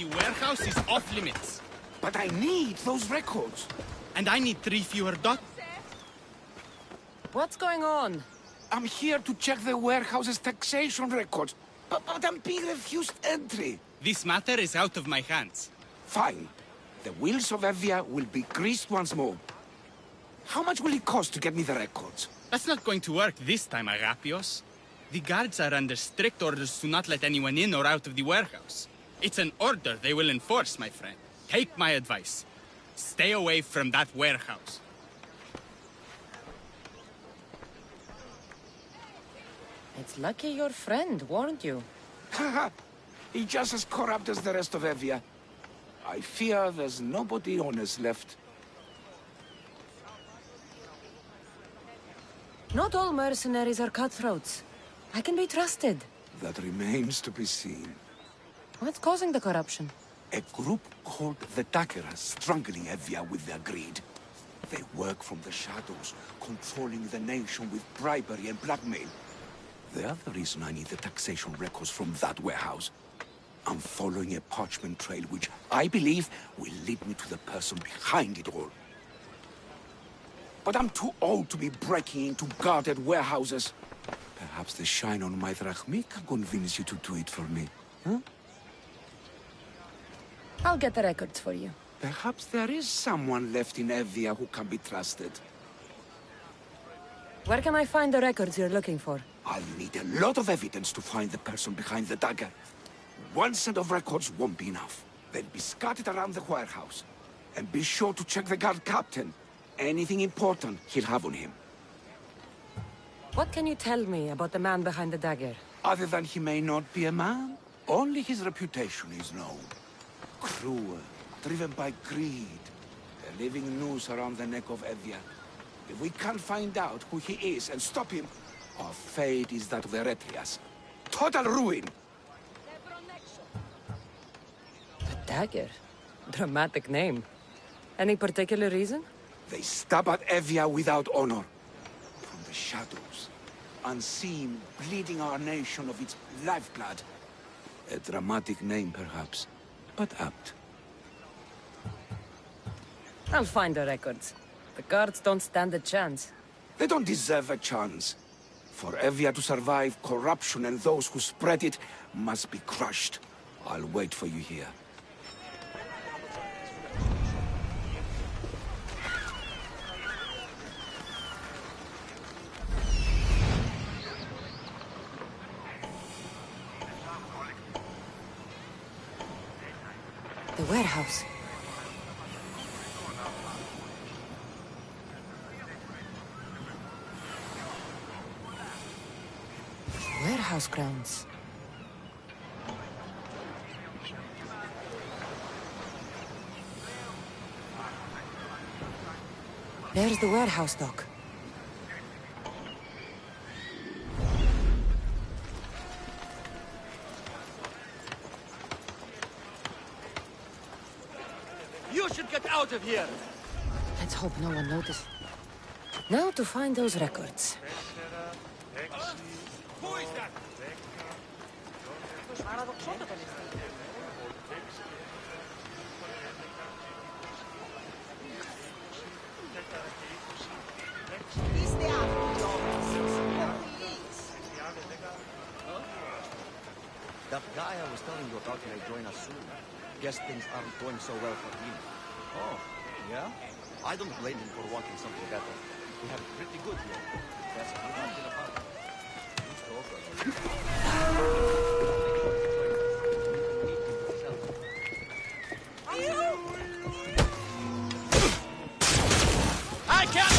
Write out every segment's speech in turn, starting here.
The warehouse is off limits. But I need those records. And I need 3 fewer dots. What's going on? I'm here to check the warehouse's taxation records. But I'm being refused entry. This matter is out of my hands. Fine. The wheels of Evia will be greased once more. How much will it cost to get me the records? That's not going to work this time, Agapios. The guards are under strict orders to not let anyone in or out of the warehouse. It's an order they will enforce, my friend. Take my advice. Stay away from that warehouse. It's lucky your friend warned you. Haha! He's just as corrupt as the rest of Evia. I fear there's nobody honest left. Not all mercenaries are cutthroats. I can be trusted. That remains to be seen. What's causing the corruption? A group called the Dakeras strangling Evia with their greed. They work from the shadows, controlling the nation with bribery and blackmail. The other reason I need the taxation records from that warehouse. I'm following a parchment trail which I believe will lead me to the person behind it all. But I'm too old to be breaking into guarded warehouses. Perhaps the shine on my drachmi can convince you to do it for me, huh? I'll get the records for you. Perhaps there is someone left in Evia who can be trusted. Where can I find the records you're looking for? I'll need a lot of evidence to find the person behind the dagger. One set of records won't be enough. They'll be scattered around the warehouse. And be sure to check the guard captain. Anything important he'll have on him. What can you tell me about the man behind the dagger? Other than he may not be a man, only his reputation is known. Cruel, driven by greed. A living noose around the neck of Evia. If we can't find out who he is and stop him, our fate is that of the Retrias. Total ruin! The dagger? Dramatic name. Any particular reason? They stab at Evia without honor. From the shadows. Unseen, bleeding our nation of its lifeblood. A dramatic name, perhaps, but apt. I'll find the records. The guards don't stand a chance. They don't deserve a chance. For Evia to survive, corruption and those who spread it must be crushed. I'll wait for you here. The warehouse. Warehouse grounds. There's the warehouse dock. You should get out of here! Let's hope no one noticed. Now to find those records. Who is that? That guy I was telling you about may join us soon. Guess things aren't going so well for him. Oh, yeah? I don't blame him for wanting something better. We have it pretty good here. That's a good idea about it. I can't!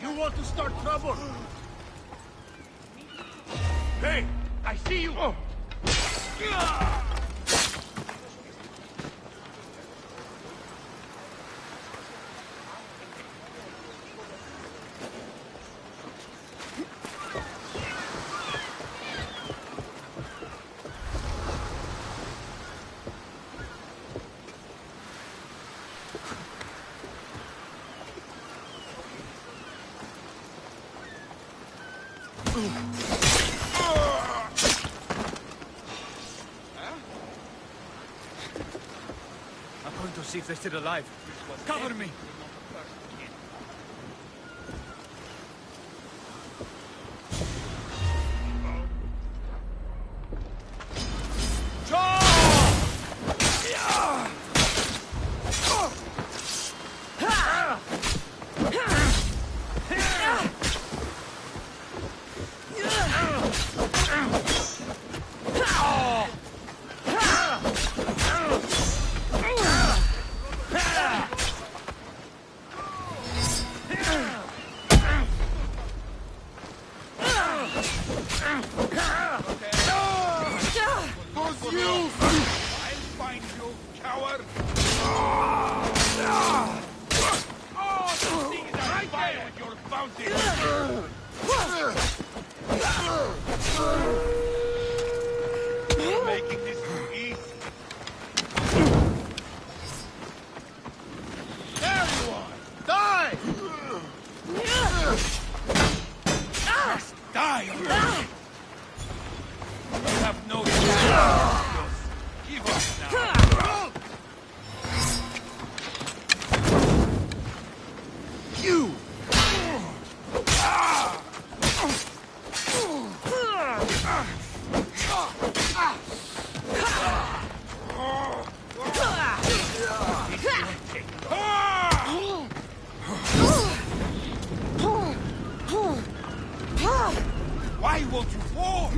You want to start trouble? Hey! I see you! I'm going to see if they're still alive. Cover me! Making this easy. There you are! Die! Just die already! You have no chance. Give up now. You! Why won't you fall?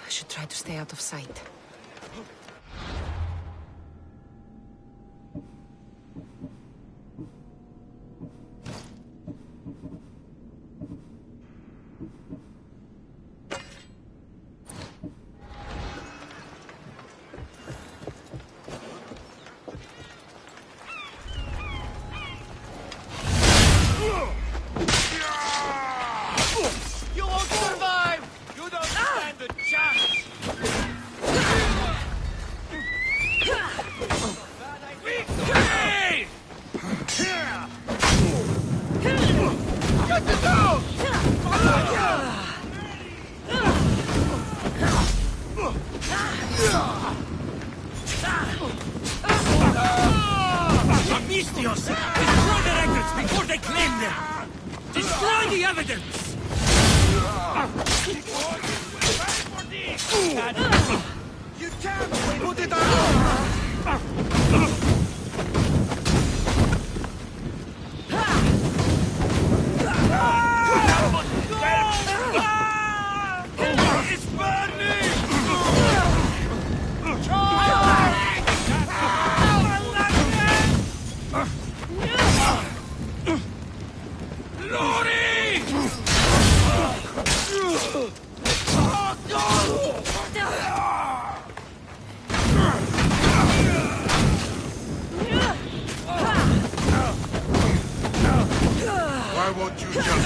I should try to stay out of sight. You won't survive! You don't stand a chance! Victory! Get it down! Amistios! Destroy the records before they claim them! Destroy the evidence! You can't put it on! It's burning! Lori! Why won't you just...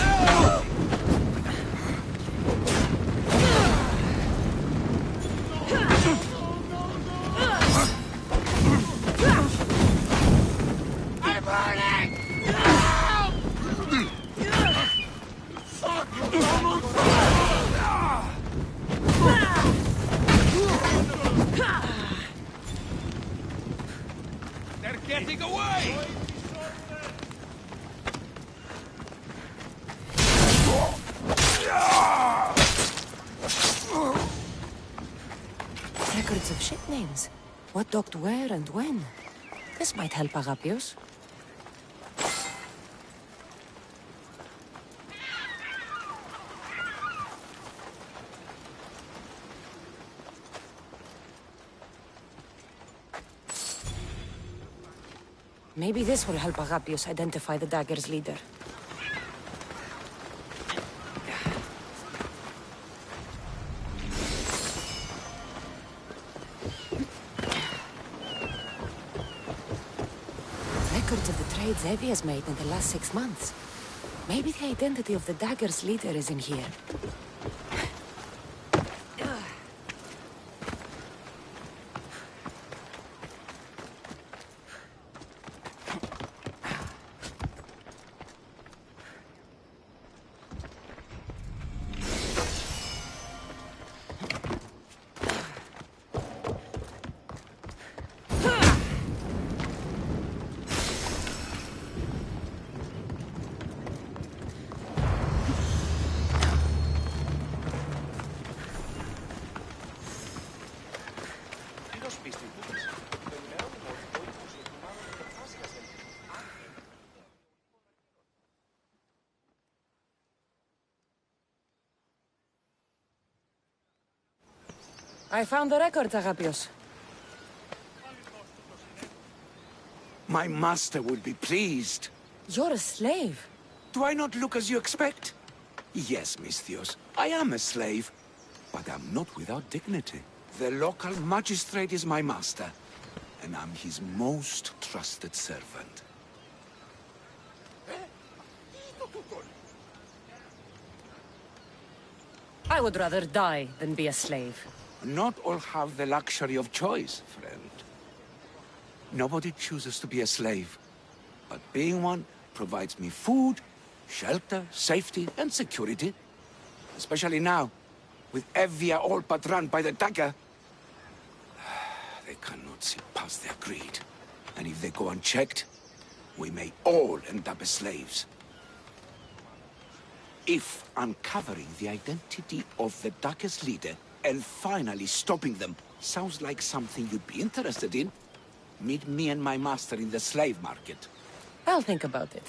They're getting away! Records of ship names. What docked where and when. This might help Agapios. Maybe this will help Agapios identify the dagger's leader. Records of the trades Evie has made in the last 6 months. Maybe the identity of the dagger's leader is in here. I found the record, Agapios. My master will be pleased. You're a slave. Do I not look as you expect? Yes, Misthios, I am a slave, but I'm not without dignity. The local magistrate is my master, and I'm his most trusted servant. I would rather die than be a slave. Not all have the luxury of choice, friend. Nobody chooses to be a slave, but being one provides me food, shelter, safety, and security. Especially now, with Evia all but run by the dagger. They cannot see past their greed. And if they go unchecked, we may all end up as slaves. If uncovering the identity of the dagger's leader and finally stopping them sounds like something you'd be interested in, meet me and my master in the slave market. I'll think about it.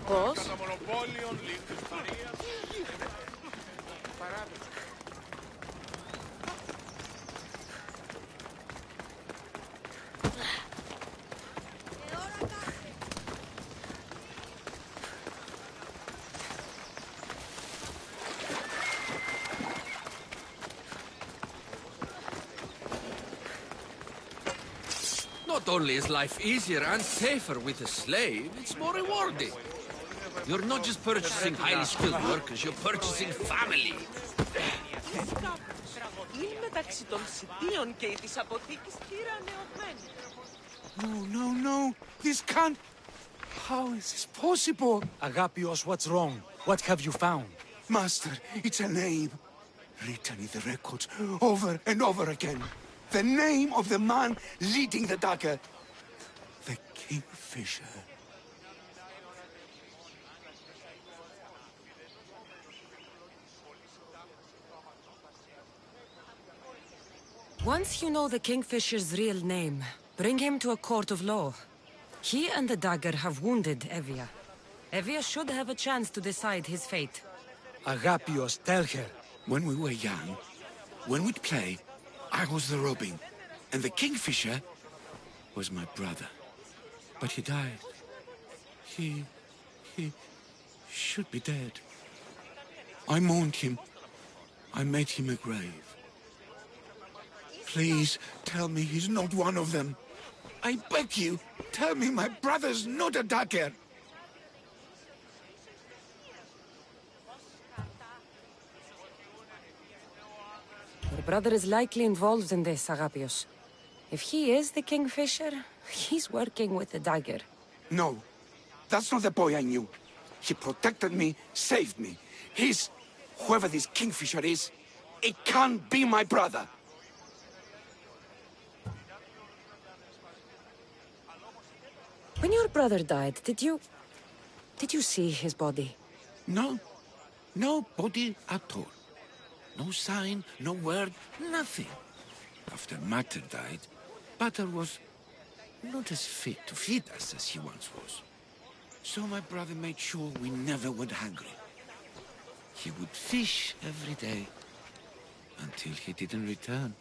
Πώς? Not only is life easier and safer with a slave, it's more rewarding. You're not just purchasing highly skilled workers, you're purchasing family. Είναι μεταξύ των σιτίων και της αποθήκης κυρανεωμένη. No. This can't... How is this possible? Agapios, what's wrong? What have you found? Master, it's a name. Written in the records over and over again. The name of the man leading the dagger. The Kingfisher. Once you know the Kingfisher's real name, bring him to a court of law. He and the dagger have wounded Evia. Evia should have a chance to decide his fate. Agapios, tell her. When we were young, when we'd play, I was the robin, and the Kingfisher was my brother. But he died. He should be dead. I mourned him. I made him a grave. Please, tell me he's not one of them. I beg you, tell me my brother's not a dagger. Your brother is likely involved in this, Agapios. If he is the Kingfisher, he's working with the dagger. No, that's not the boy I knew. He protected me, saved me. He's... whoever this Kingfisher is, it can't be my brother. When your brother died, did you see his body? No. No body at all. No sign, no word, nothing. After Mater died, Butter was not as fit to feed us as he once was. So my brother made sure we never went hungry. He would fish every day, until he didn't return.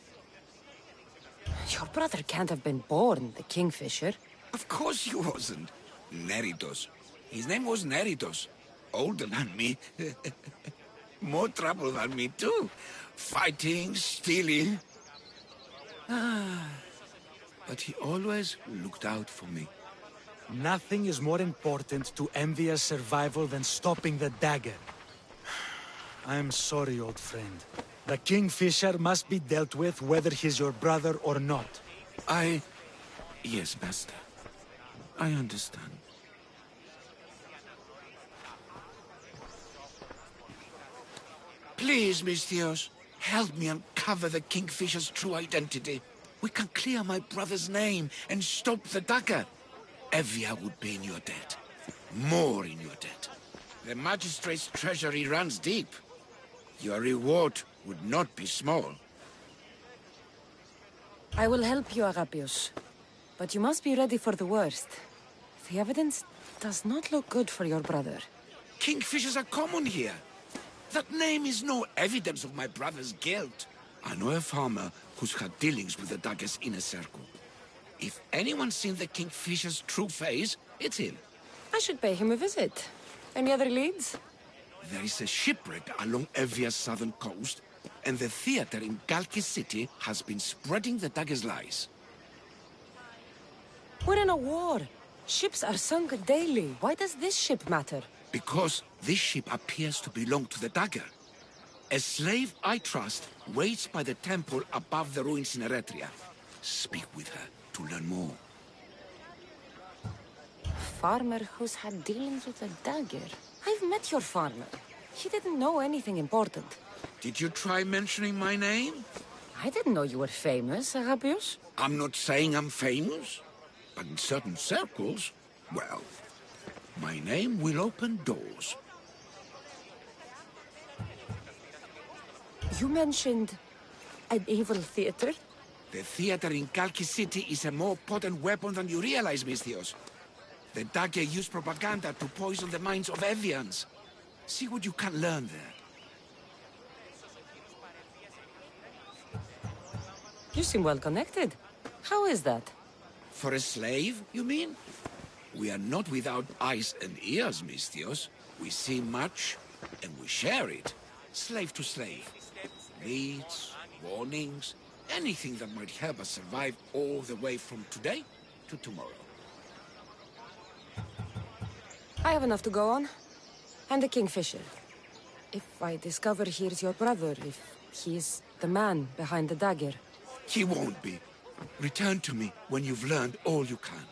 Your brother can't have been born the Kingfisher. Of course he wasn't. Neritos. His name was Neritos. Older than me. More trouble than me, too. Fighting, stealing. But he always looked out for me. Nothing is more important to Envia's survival than stopping the dagger. I'm sorry, old friend. The Kingfisher must be dealt with whether he's your brother or not. Yes, Master. I understand. Please, Misthios, help me uncover the Kingfisher's true identity. We can clear my brother's name and stop the dagger. Evia would be in your debt. More in your debt. The Magistrate's treasury runs deep. Your reward would not be small. I will help you, Agapios. But you must be ready for the worst. The evidence does not look good for your brother. Kingfishers are common here. That name is no evidence of my brother's guilt. I know a farmer who's had dealings with the dagger's inner circle. If anyone's seen the Kingfisher's true face, it's him. I should pay him a visit. Any other leads? There is a shipwreck along Evia's southern coast, and the theater in Galki City has been spreading the dagger's lies. We're in a war. Ships are sunk daily. Why does this ship matter? Because this ship appears to belong to the dagger. A slave I trust waits by the temple above the ruins in Eretria. Speak with her to learn more. Farmer who's had dealings with a dagger. I've met your farmer. He didn't know anything important. Did you try mentioning my name? I didn't know you were famous, Agapios. I'm not saying I'm famous, but in certain circles, well, my name will open doors. You mentioned an evil theater? The theater in Kalki City is a more potent weapon than you realize, Misthios. The dagger used propaganda to poison the minds of Evians. See what you can learn there. You seem well connected. How is that? For a slave, you mean? We are not without eyes and ears, Misthios. We see much, and we share it. Slave to slave. Needs, warnings, anything that might help us survive all the way from today to tomorrow. I have enough to go on. And the Kingfisher. If I discover he's your brother, if he's the man behind the dagger. He won't be. Return to me when you've learned all you can.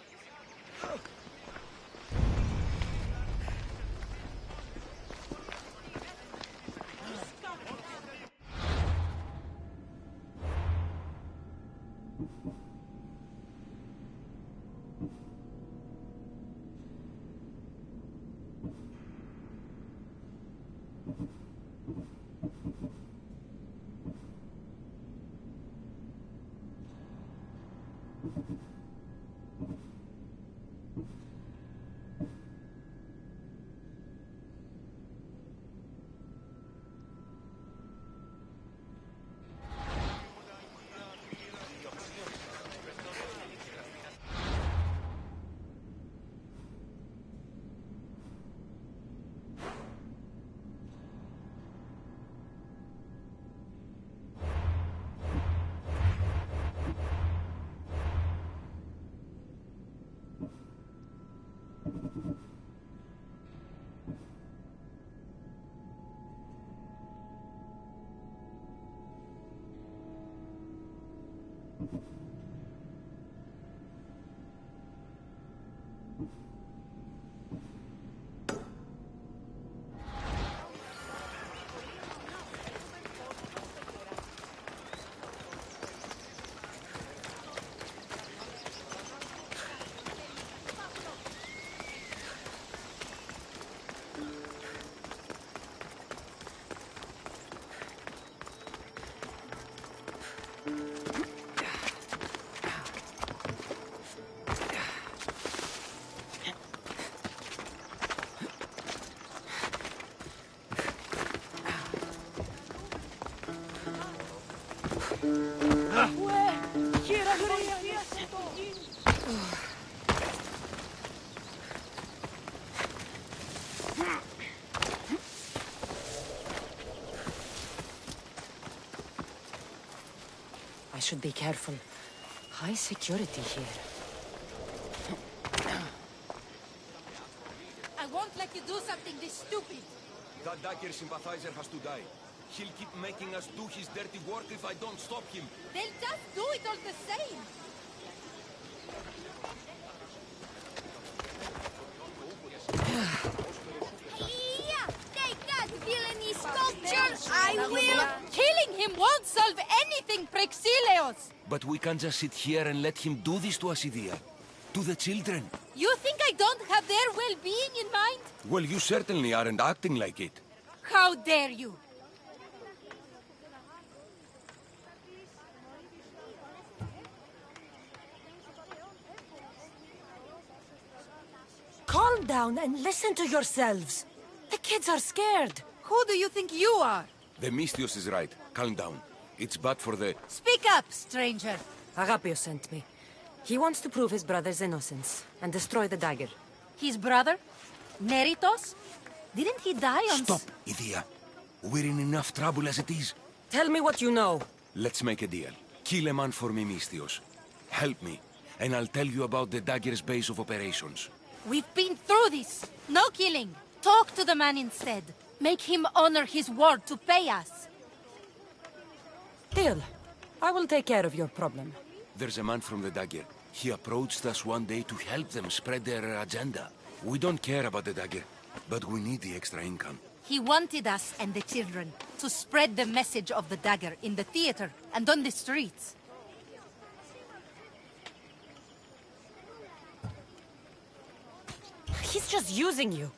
I should be careful. High security here. I won't let you do something this stupid. That Dagger sympathizer has to die. He'll keep making us do his dirty work if I don't stop him. They'll just do it all the same. Yeah, take that, villainy sculpture! I will! Killing him won't solve anything, Prexileos! But we can't just sit here and let him do this to us, Idia. To the children. You think I don't have their well-being in mind? Well, you certainly aren't acting like it. How dare you! Calm down and listen to yourselves. The kids are scared. Who do you think you are? The Mystios is right. Calm down. It's bad for the... Speak up, stranger. Agapio sent me. He wants to prove his brother's innocence and destroy the dagger. His brother? Neritos? Didn't he die on... Stop, Idia. We're in enough trouble as it is. Tell me what you know. Let's make a deal. Kill a man for me, Mystios. Help me, and I'll tell you about the dagger's base of operations. We've been through this. No killing. Talk to the man instead. Make him honor his word to pay us. Deal. I will take care of your problem. There's a man from the dagger. He approached us one day to help them spread their agenda. We don't care about the dagger, but we need the extra income. He wanted us and the children to spread the message of the dagger in the theater and on the streets. He's just using you.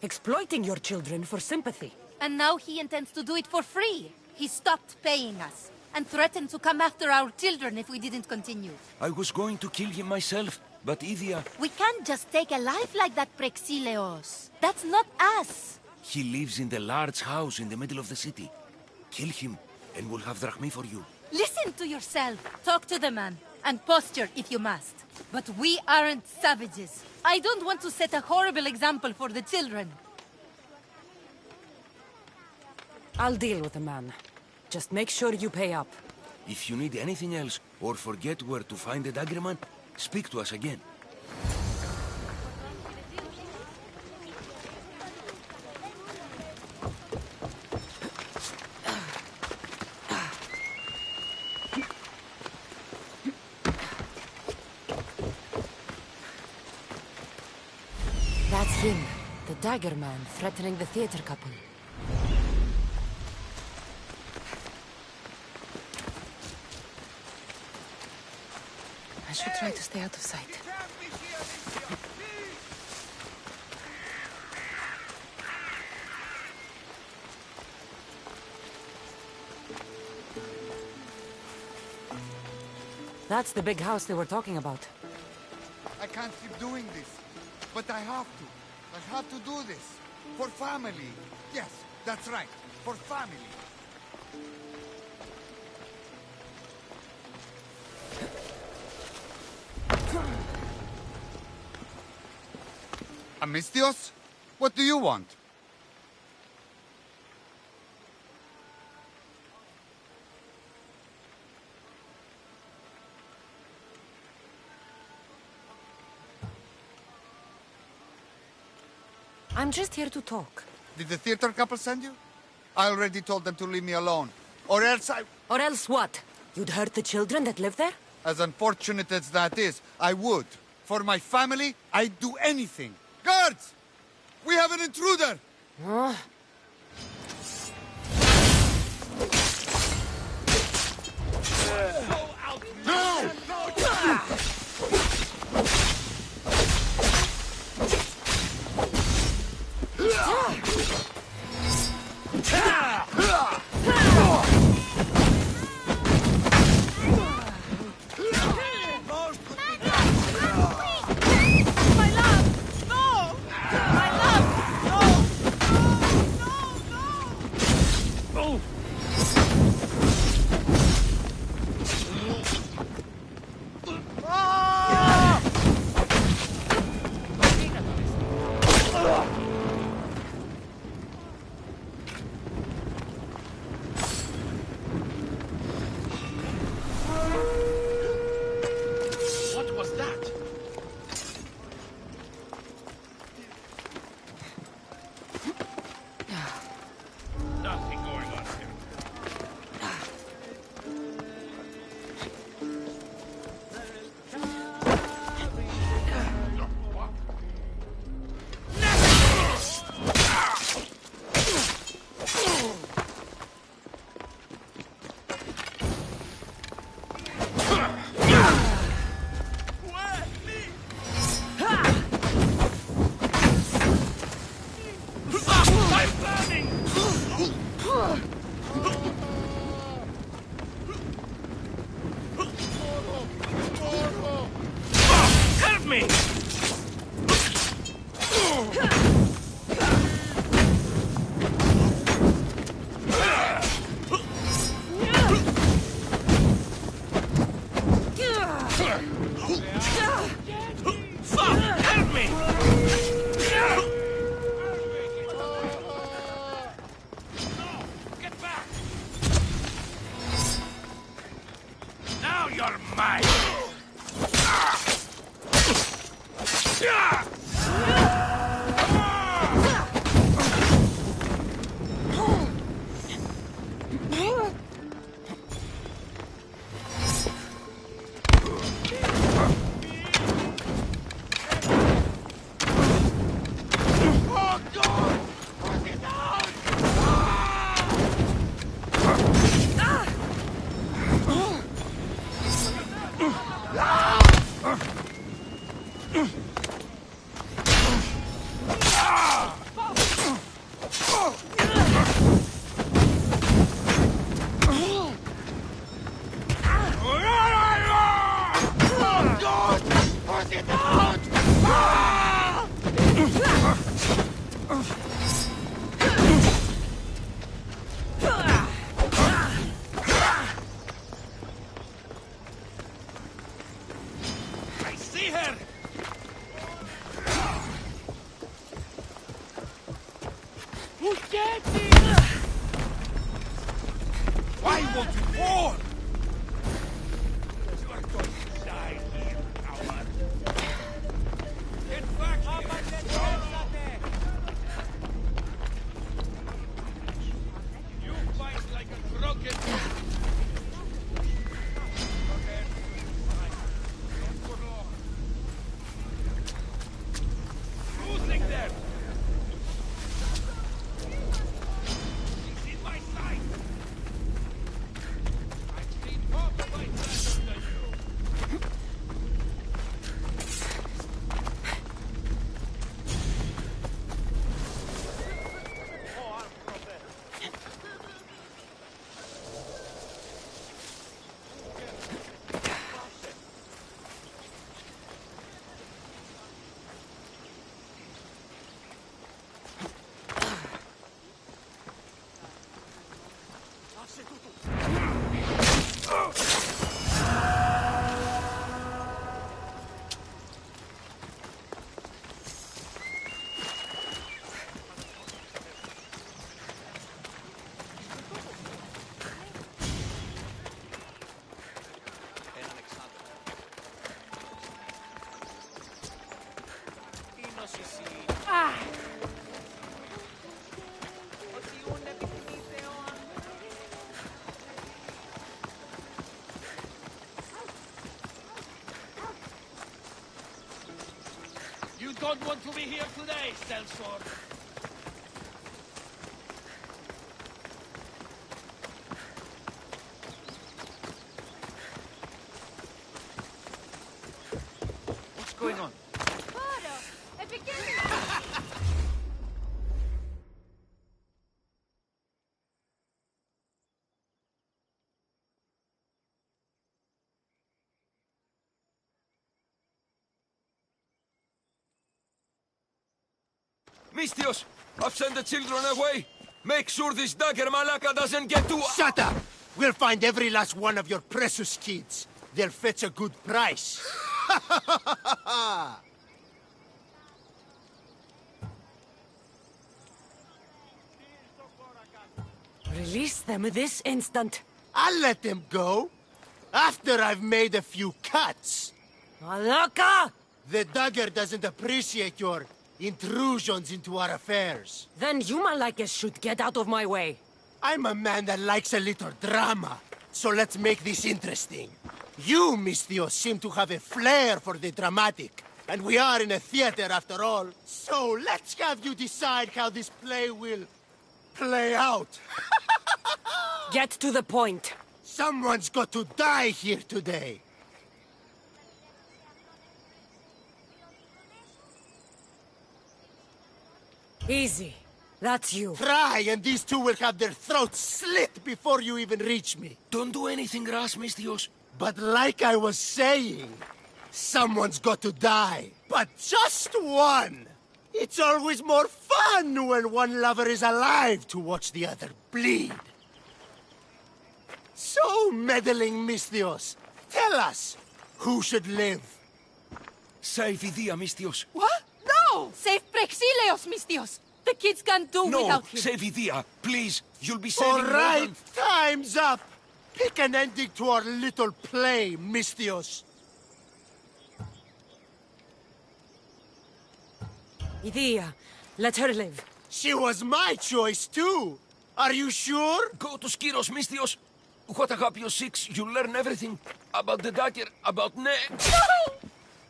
Exploiting your children for sympathy. And now he intends to do it for free. He stopped paying us and threatened to come after our children if we didn't continue. I was going to kill him myself, but Idia... We can't just take a life like that, Prexileos. That's not us. He lives in the large house in the middle of the city. Kill him, and we'll have drachmi for you. Listen to yourself. Talk to the man, and posture if you must. But we aren't savages. I don't want to set a horrible example for the children. I'll deal with the man. Just make sure you pay up. If you need anything else, or forget where to find the daggerman, speak to us again. That's him, the dagger man threatening the theater couple. I should try to stay out of sight. That's the big house they were talking about. I can't keep doing this, but I have to. I have to do this. For family. Yes, that's right. For family. Amistios? What do you want? I'm just here to talk. Did the theater couple send you? I already told them to leave me alone. Or else I... Or else what? You'd hurt the children that live there? As unfortunate as that is, I would. For my family, I'd do anything. Guards! We have an intruder! Huh? No! What was that? Nothing going on here. I'm burning! Help me! Fuck! Help me! Get back! Now you're mine! Oh, God! Put it down! Oh, God! Put it out! I see her! Who's getting? Why won't you fall? You're going to die here, coward. don't want to be here today, sellsword. What's going on? Mistios, I've sent the children away. Make sure this dagger Malaka doesn't get to... Shut up! We'll find every last one of your precious kids. They'll fetch a good price. Release them this instant. I'll let them go. After I've made a few cuts. Malaka! The dagger doesn't appreciate your intrusions into our affairs. Then you, Malakis, should get out of my way. I'm a man that likes a little drama, so let's make this interesting. You, Mistios, seem to have a flair for the dramatic, and we are in a theater after all. So let's have you decide how this play will play out. Get to the point. Someone's got to die here today. Easy. That's you. Try, and these two will have their throats slit before you even reach me. Don't do anything rash, Mistios. But like I was saying, someone's got to die. But just one! It's always more fun when one lover is alive to watch the other bleed. So, meddling Mistios, tell us, who should live? Save Idia, Mistios. What? No! Save Prexileos, Mistios! The kids can't do No, without him. save Idia, please. You'll be saving All more right, than... time's up. Pick an ending to our little play, Mistios. Idia, let her live. She was my choice, too. Are you sure? Go to Skiros, Mistios. What Agapio 6, you'll learn everything. About the dagger, about No!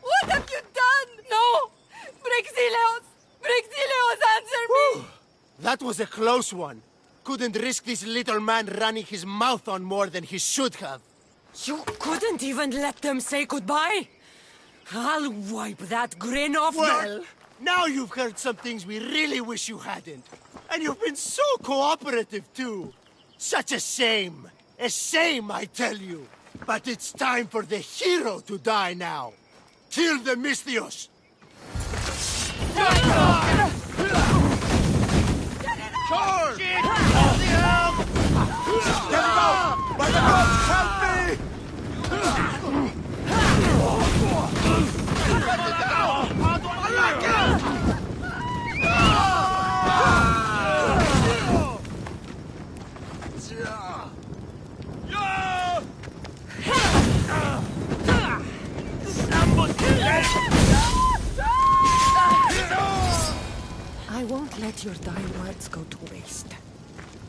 What have you done? No! Prexileos! Prexileos, answer me! That was a close one. Couldn't risk this little man running his mouth on more than he should have. You couldn't even let them say goodbye? I'll wipe that grin off your... Well, now you've heard some things we really wish you hadn't. And you've been so cooperative, too. Such a shame. A shame, I tell you. But it's time for the hero to die now. Kill the Mistios. Charge! Get him out! By the gods, help me! I won't let your dying words go to waste.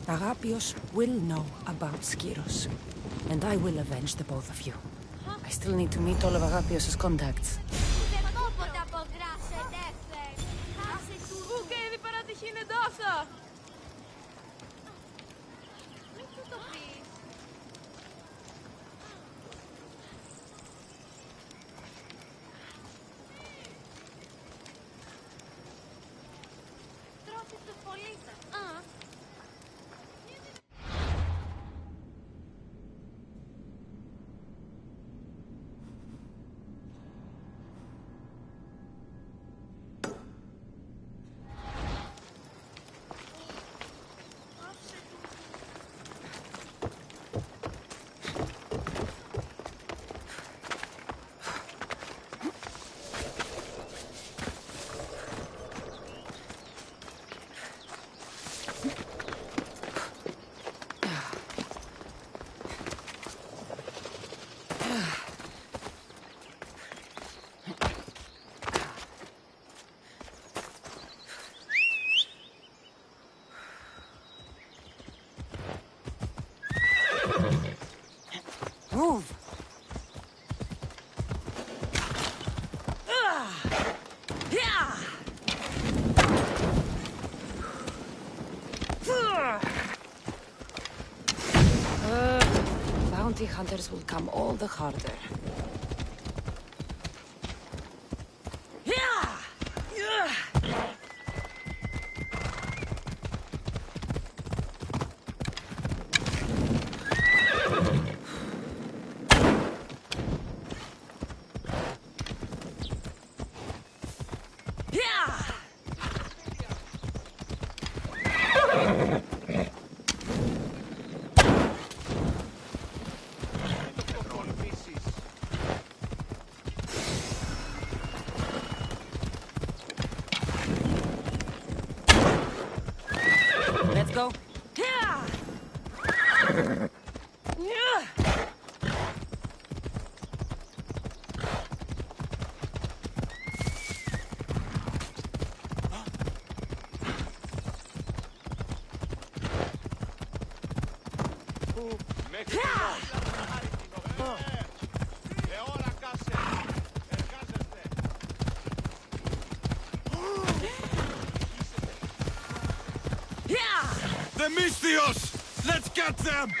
Agapios will know about Skiros, and I will avenge the both of you. I still need to meet all of Agapios' contacts. Move! Yeah! hunters will come all the harder. Let's go. The Misthios! Let's get them!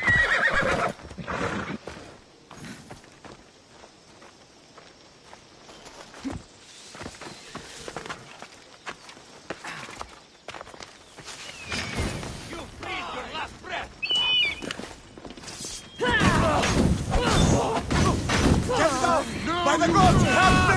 You breathe your last breath! Get down! By the gods, help me!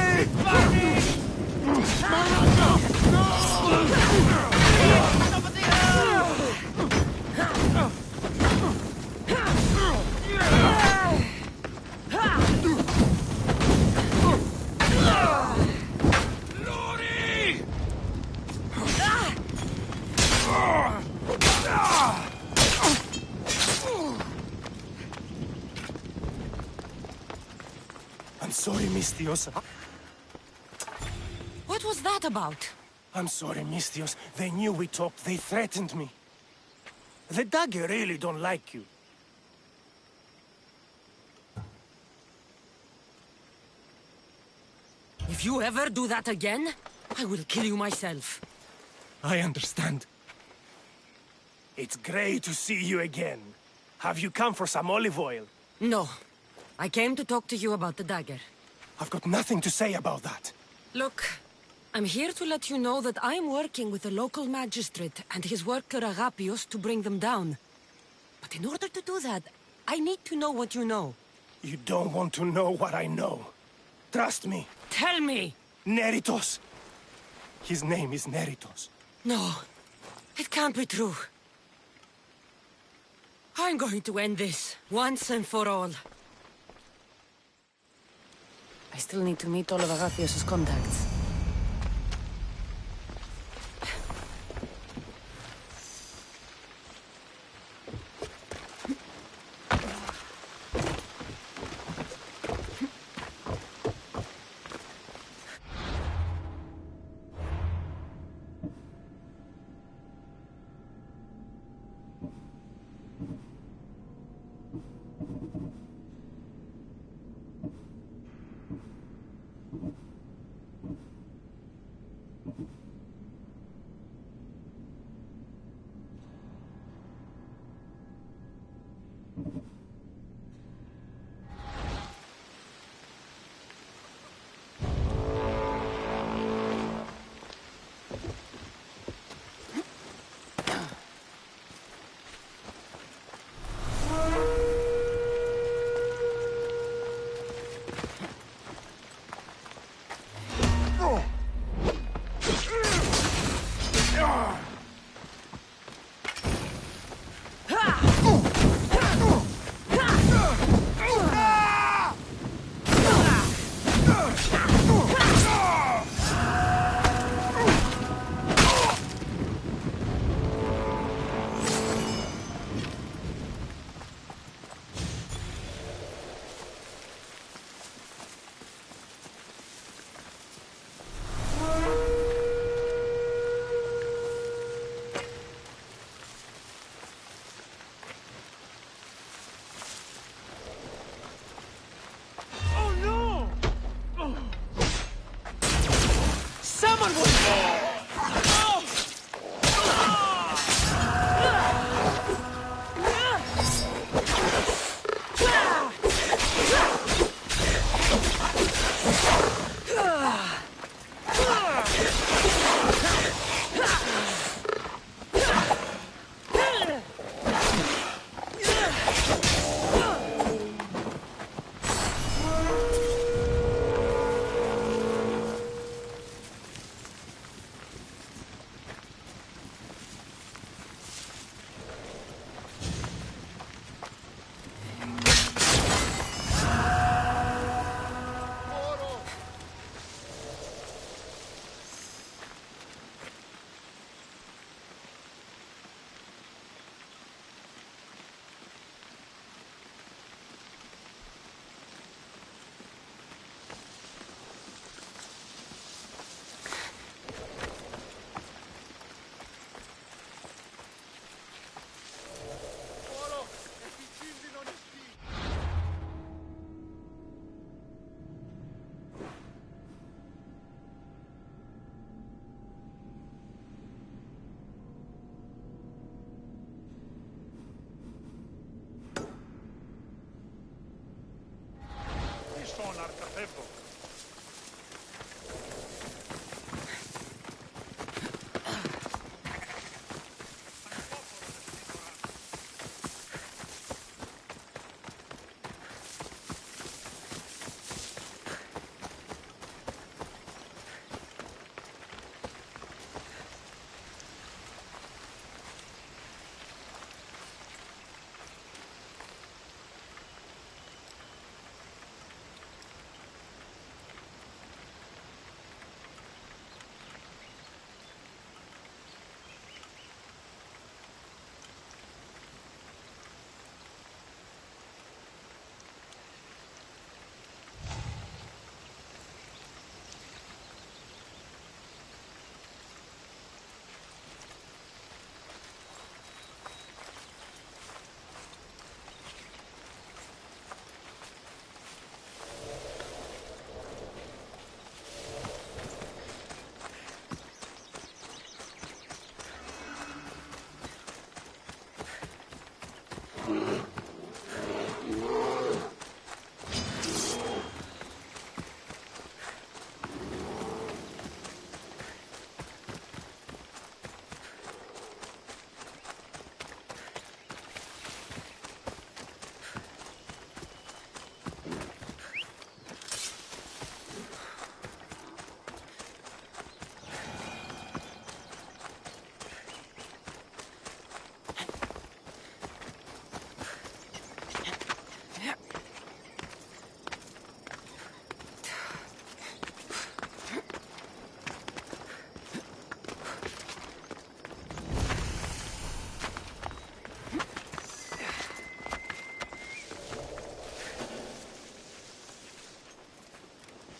I'm sorry, Misthios. What was that about? I'm sorry, Misthios. They knew we talked. They threatened me. The dagger really don't like you. If you ever do that again, I will kill you myself. I understand. It's great to see you again. Have you come for some olive oil? No. I came to talk to you about the dagger. I've got nothing to say about that. Look, I'm here to let you know that I'm working with the local magistrate and his worker Agapios to bring them down. But in order to do that, I need to know what you know. You don't want to know what I know. Trust me. Tell me! Neritos. His name is Neritos. No, it can't be true. I'm going to end this, once and for all. I still need to meet all of Agapios' contacts.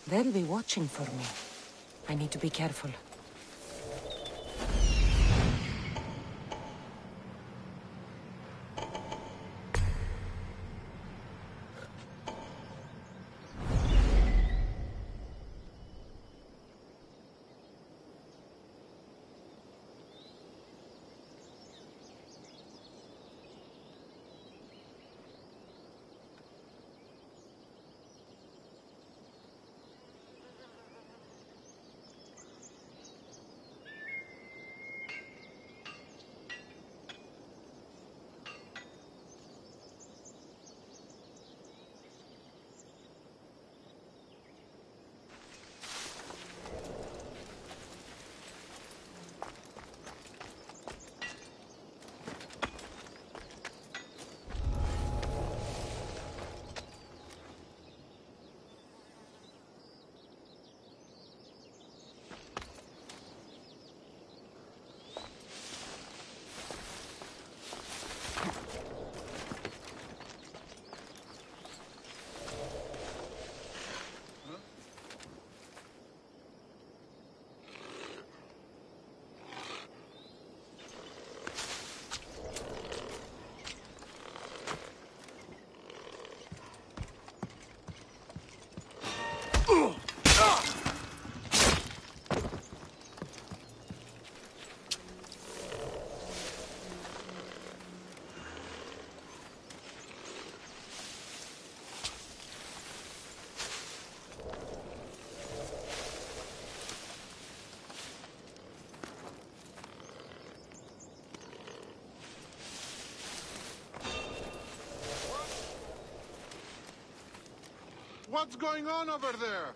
They'll be watching for me. I need to be careful. What's going on over there?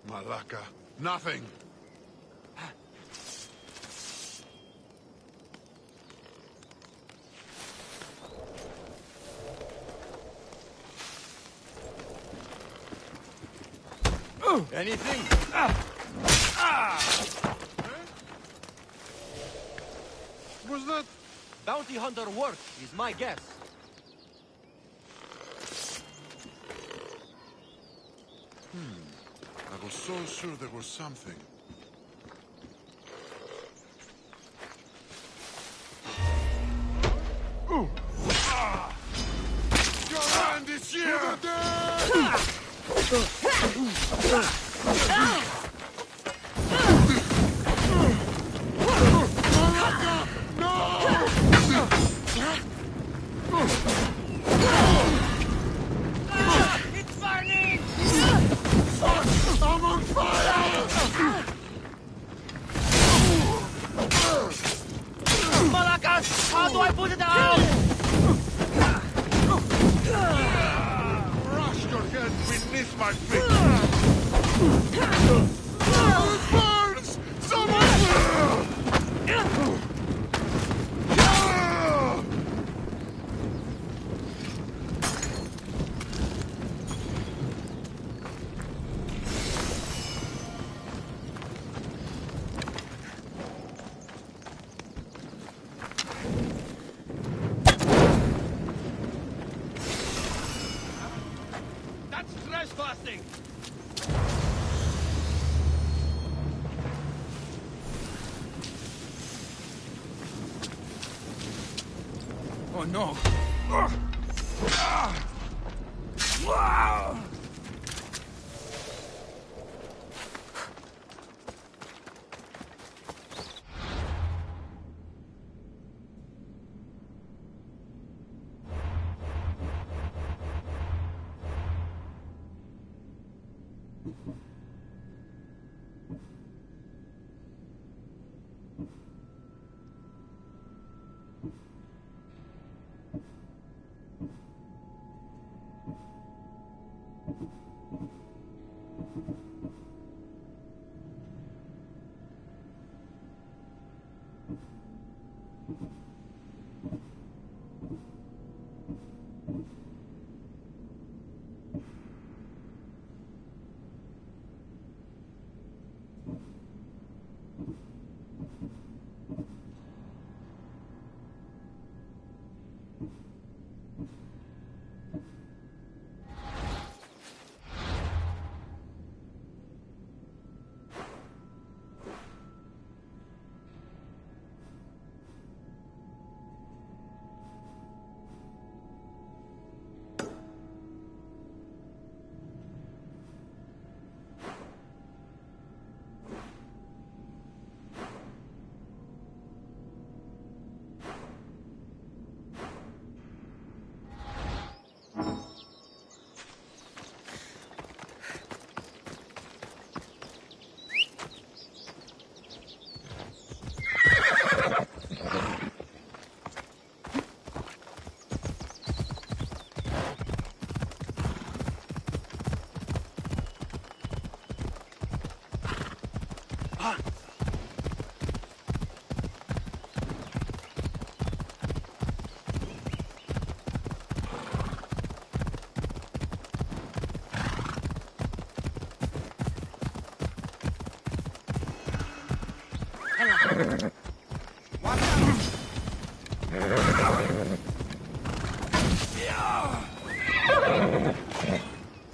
Malaka. Nothing. Anything? Was that? Bounty hunter work is my guess. I was so sure there was something. Your hand is here! No! Finish my flick! It burns! Someone! That's trespassing! Oh no!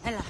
Ella.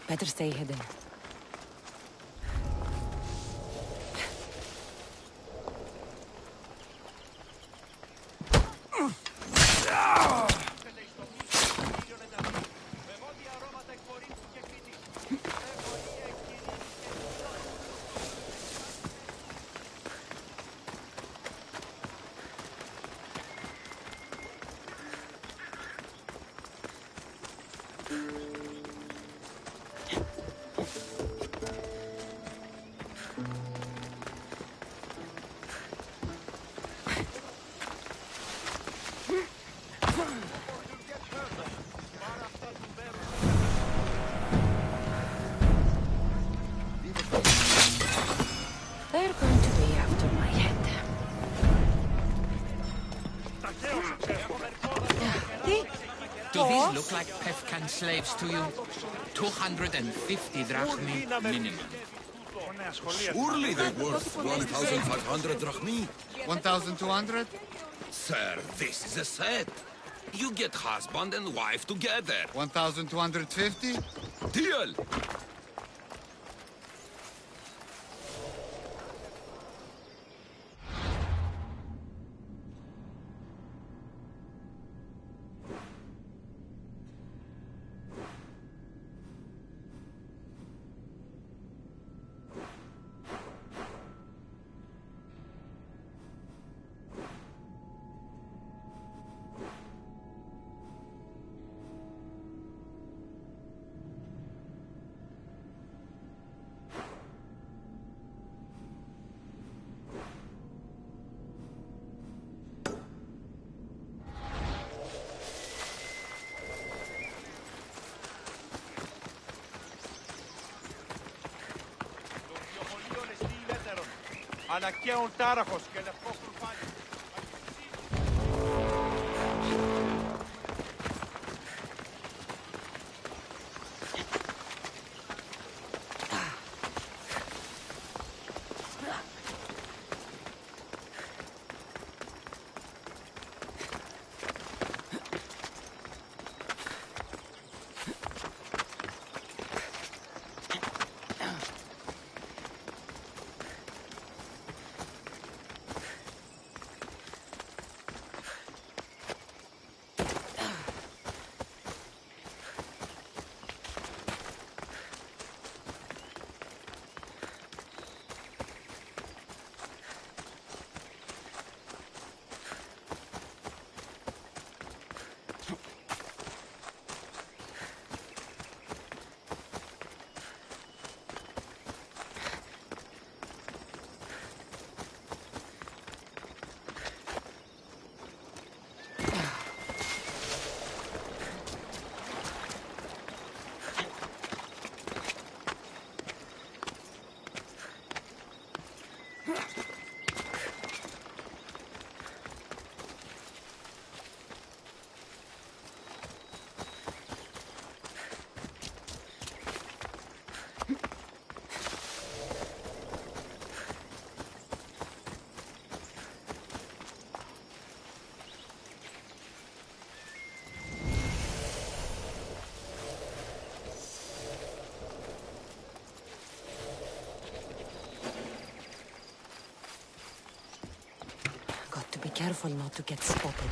Better stay hidden. they look like Pefkan slaves to you? 250 drachmi minimum. Surely they're worth 1,500 drachmi. 1,200? Sir, this is a set. You get husband and wife together. 1,250? Deal! Ανακαίων τάραχος και λευκό κουρφάνι. Be careful not to get spotted.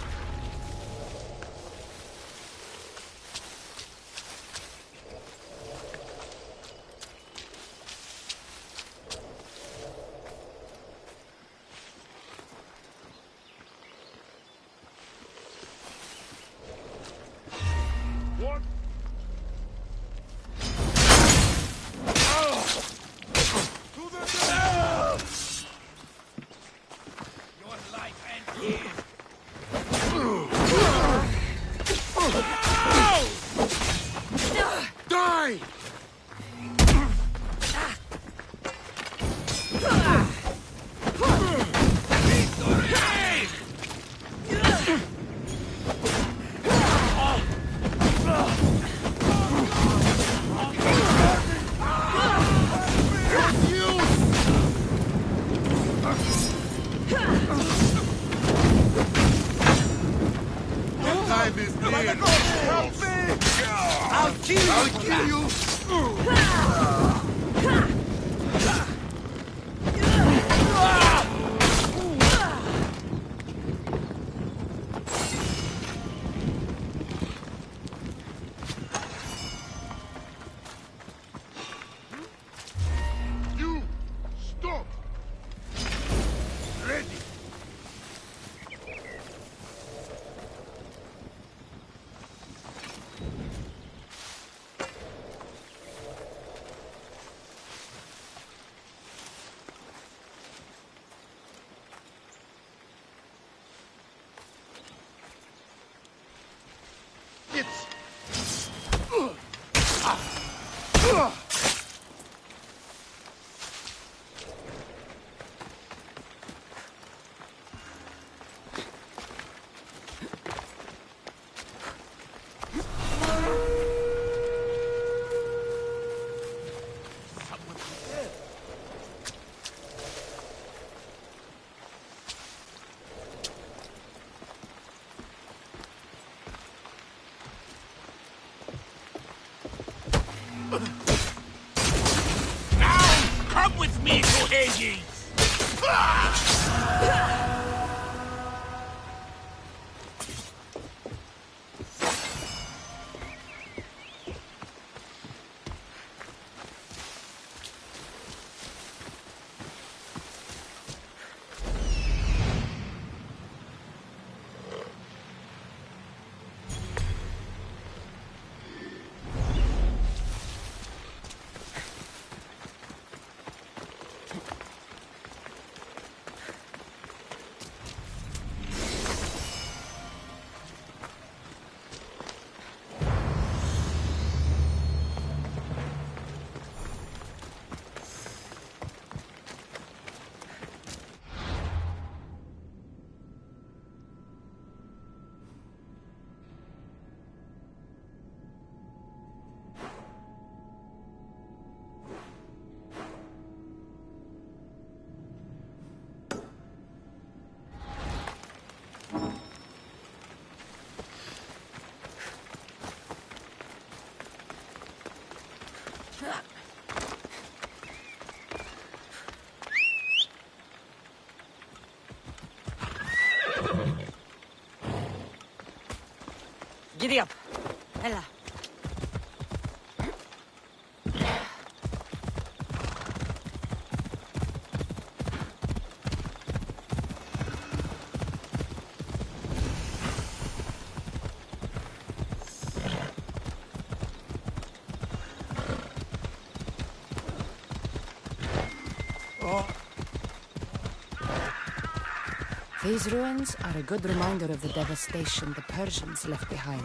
Aegis! Giddy up. Ella. These ruins are a good reminder of the devastation the Persians left behind.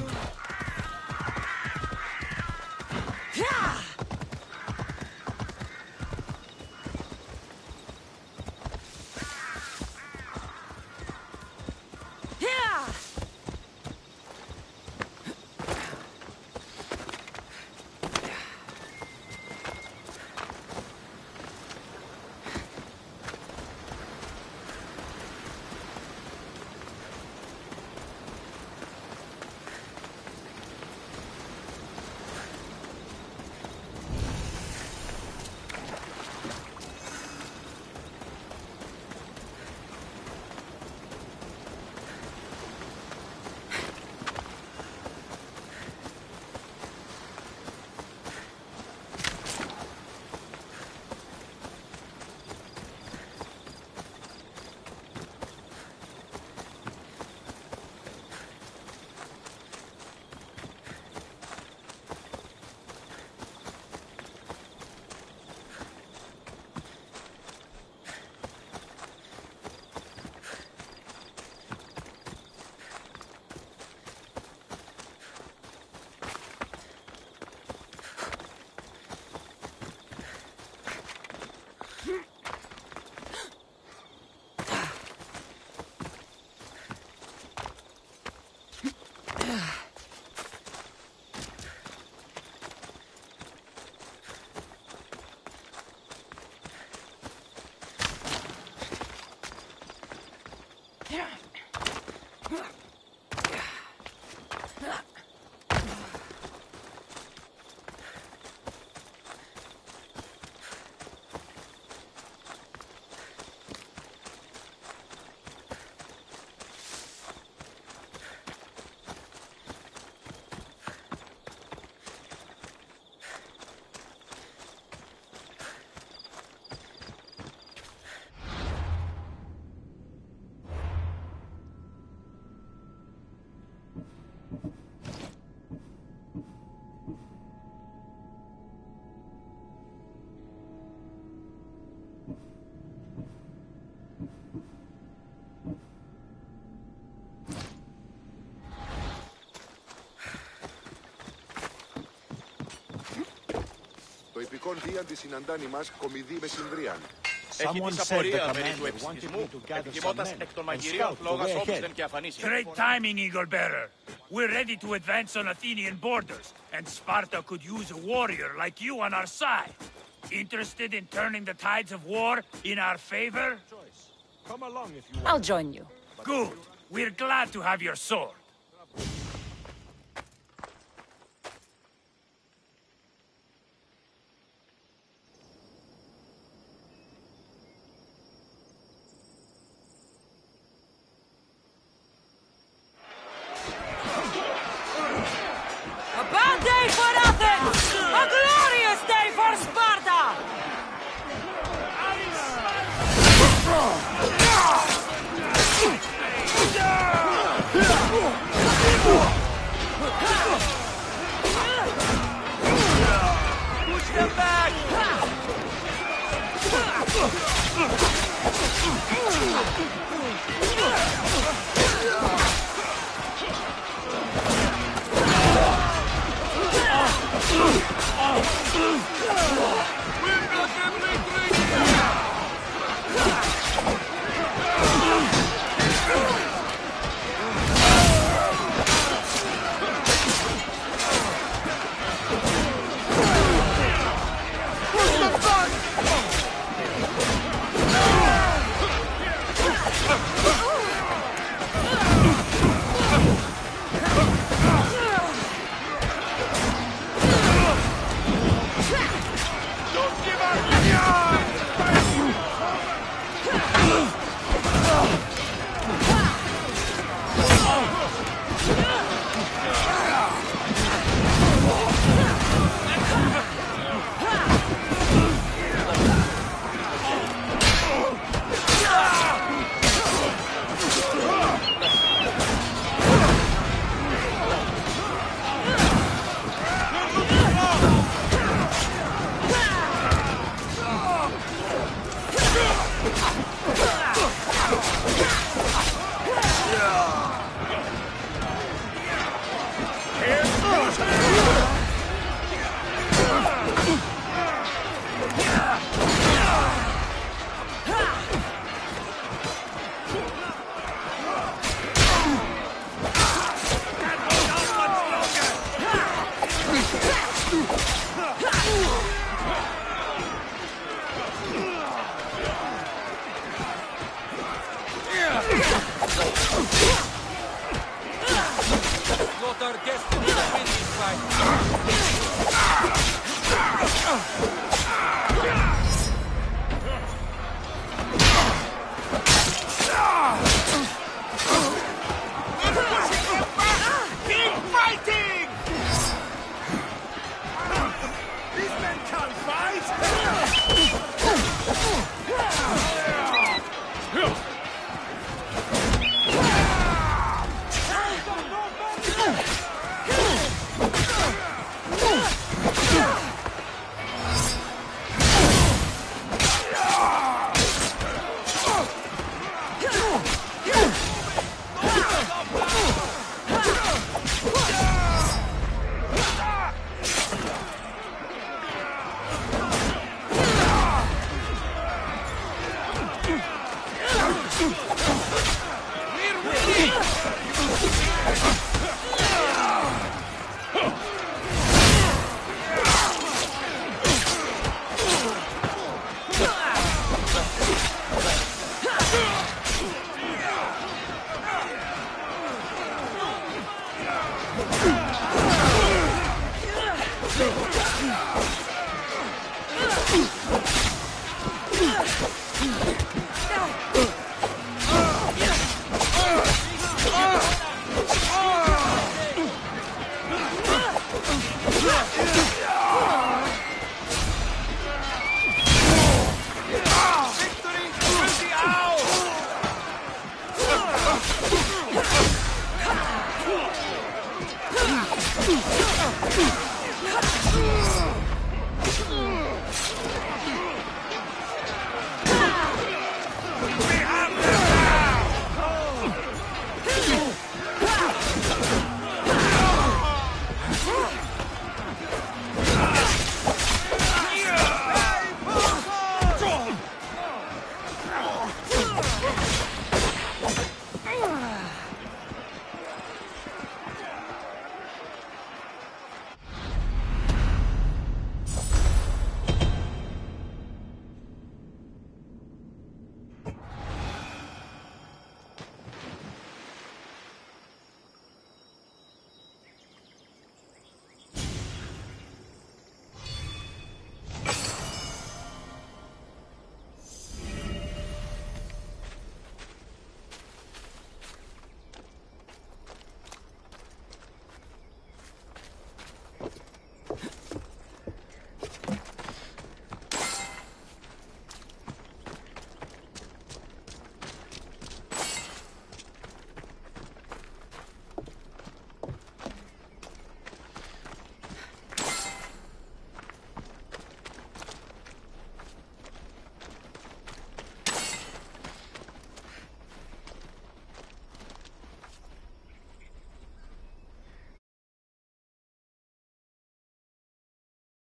Το υπηκόν δίαντι συναντάνει μας κομιδή με Συνδρίαν. Έχει της απορία περί του επιστημισμού. Επιχειρημότας εκ των μαγειρίων φλόγας όπισθεν και αφανίσιν. Great timing, Eagle Bearer. We're ready to advance on Athenian borders, and Sparta could use a warrior like you on our side. Interested in turning the tides of war in our favor? Come along if you want. I'll join you. Good. We're glad to have your sword. Push them back!